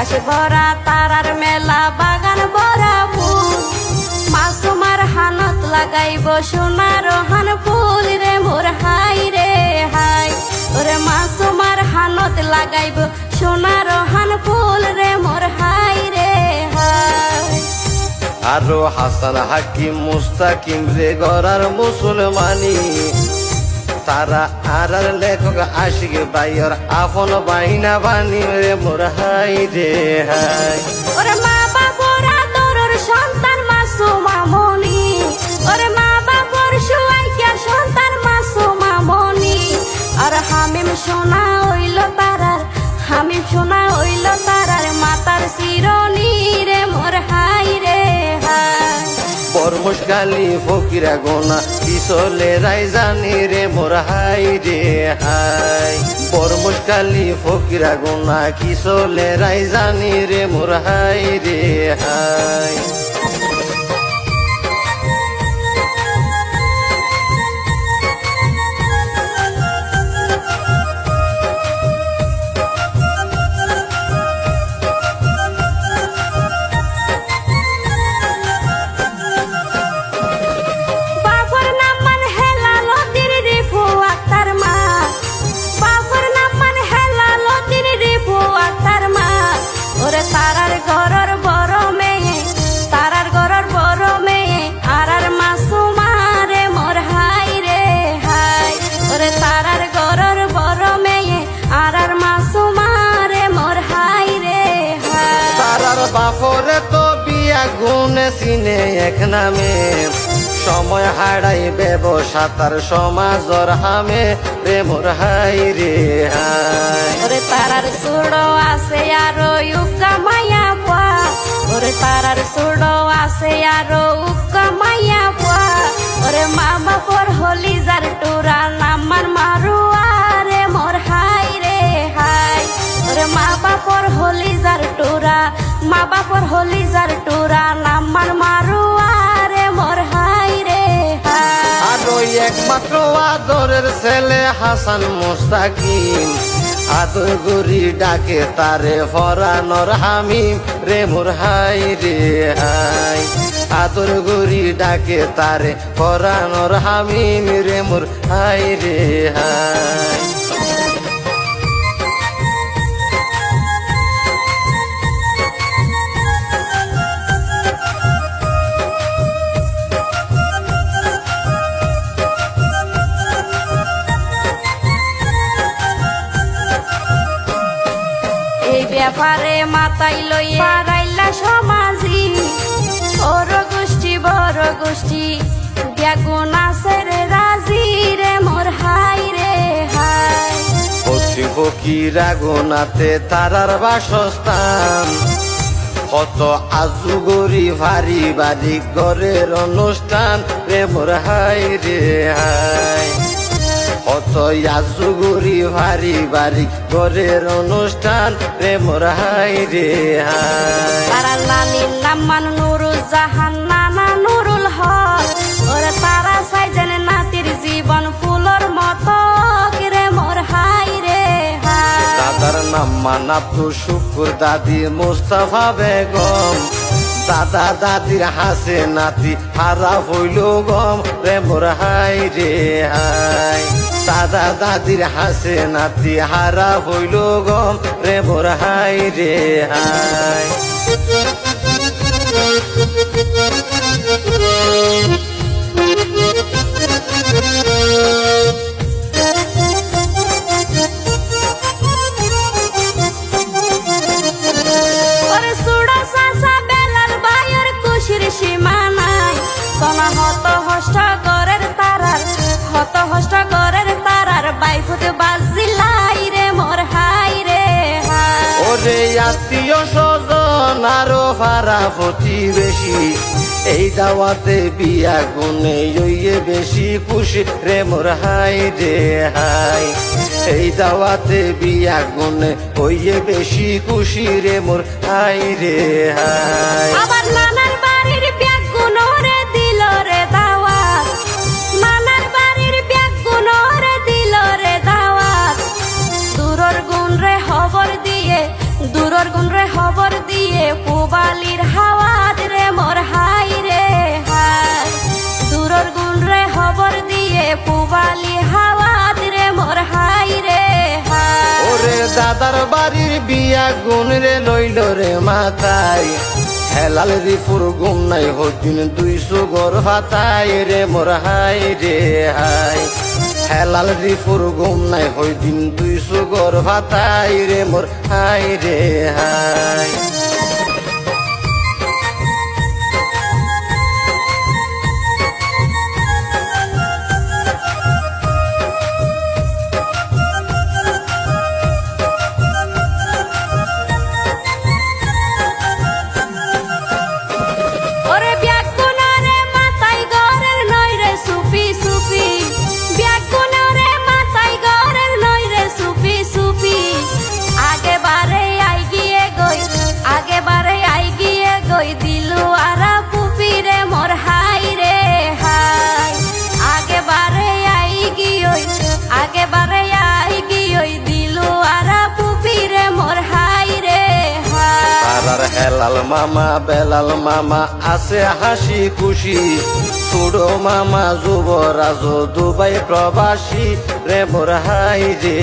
আকাশে ভরা তারার মেলা বাগান ভরা ফুল মাসুমার হানত লাগাইব সোনার হান ফুল রে মোর হাই রে হাই ওরে মাসুমার হানত লাগাইব সোনার হান ফুল রে মোর হাই রে হাই আরো হাসান হাকিম মুস্তাকিম রে গড়ার মুসলমানি তারা আর লেখক আশিক ভাইয়ের আপন বাইনা বানি রে মোর হাই রে হাই ওরে মা বাবার আদরের সন্তান মাসুমা মনি ওরে মা বাবার সুয়াইকার সন্তান মাসুমা মনি আর হামিম সোনা হইল তারার হামিম সোনা হইল তারার মাতার শিরনি রে মোর হাই রে হাই বরমুশকালি ফকিরা গোনা কিসলে রাই জানি রে মোর হাই রে হাই বরমুশকালি ফকিরা গোনা কিসলে রাই জানি রে মোর হাই রে হাই তারার ঘরের বড় মেয়ে তারার ঘরের বড় মেয়ে আর মাসুমা রে মোর হাই রে হাই ওরে তারার ঘরের বড় মেয়ে আর মাসুমা রে মোর হাই রে হাই তারার বাপরে তো বিয়া গুনে চিনে এক নামে সময় হারাই ব্যবসা তার সমাজর হামে রে মোর হাই রে হাই ওরে তারার সুড়ো আছে আরো উকা মায়া পা ওরে তারার সুড়ো আছে আরো উকা মায়া পা ওরে মা বাপর হলি যার টুরা নামার মারুয়া রে মোর হাই রে হাই ওরে মা বাপর হলি যার টুরা মা বাপর হলি যার টুরা নামার মারুয়া রে মোর হাই রে হাই আর ওই একমাত্র আদরের ছেলে হাসান মুস্তাকিম আদর গরি ডাকে তারে ফরানোর হামিম রে মোর হাই রে হাই আদর গরি ডাকে তারে ফরানোর হামিম রে মোর হাই রে হাই ব্যাপারে মাতাই লইয়া রাইলা সমাজি ওর গোষ্ঠী বড় গোষ্ঠী বেগুন আছে রে রাজি রে মোর হাই রে হাই পশ্চিম ফকিরা গোনাতে তারার বাসস্থান কত আজুগরি ভারি বাড়ি ঘরের অনুষ্ঠান রে মোর হাই রে হাই কত আজুগরি ভারি বাড়ি ঘরের অনুষ্ঠান রে মোর হাই রে হাই তারা নানির নাম মান নুরুল জাহান নানা নুরুল হক ওরে তারা সাইজেন নাতির জীবন ফুলর মতো রে মোর হাই রে হাই দাদার নাম মানাতু শুকুর দাদি মুস্তাফা বেগম দাদা দাদির হাসে নাতি হারা হইল গম রে মোর হাই রে হাই দাদা দাদির হাসে নাতি হারা হইল গম রে মোর হাই রে হাই সীমা নাই সোনা হত হষ্ট গরের তারার হত হষ্ট গরের তারার বাইফুতে বাজিলাই রে মোর হাই রে হাই ওরে আত্মীয় স্বজন আরো ভাড়া প্রতিবেশী এই দাওয়াতে বিয়া গুনে ইয়ে বেশি খুশি রে মোর হাই রে হাই এই দাওয়াতে বিয়া গুনে ওইয়ে বেশি খুশি রে মোর হাই রে হাই আবার নানার বাড়ির ব্যাগ গুনো রে দিল রে দাওয়াত নানার বাড়ির ব্যাগ গুনো রে দিল রে দাওয়াত দূরর গুণ রে খবর দিয়ে দূর দূরর গুণ রে খবর দিয়ে পুবালির হাওয়াত রে মোর হাই রে হাই দূরর গুণ রে খবর দিয়ে পুবালি হাওয়াত রে মোর হাই রে হাই ওরে দাদার বাড়ির বিয়া গুণ রে লইল রে মাথায় হেলাল রিফুর গুম নাই হদিন 200 গর ফাতায় রে মোর হাই রে হাই হেলাল রিফুর গুম নাই হদিন 200 গর ফাতায় রে মোর হাই রে হাই ওরে ব্যাকুনা রে মাথায় গরের নই রে সুপি সুপি ব্যাকুনা রে মাথায় গরের নই রে সুপি সুপি আগে বারে আই গিয়ে গই দিলু আরা পুপি রে মোর হাই রে হাই আগে বারে আই গিয়ে দিলু আরা পুপি রে মোর হাই রে হাই পাড়ার হেলাল মামা বেলাল মামা আছে হাসি খুশি ছোড়ো মামা যুবরাজ দুবাই প্রবাসী রে মোর হাই রে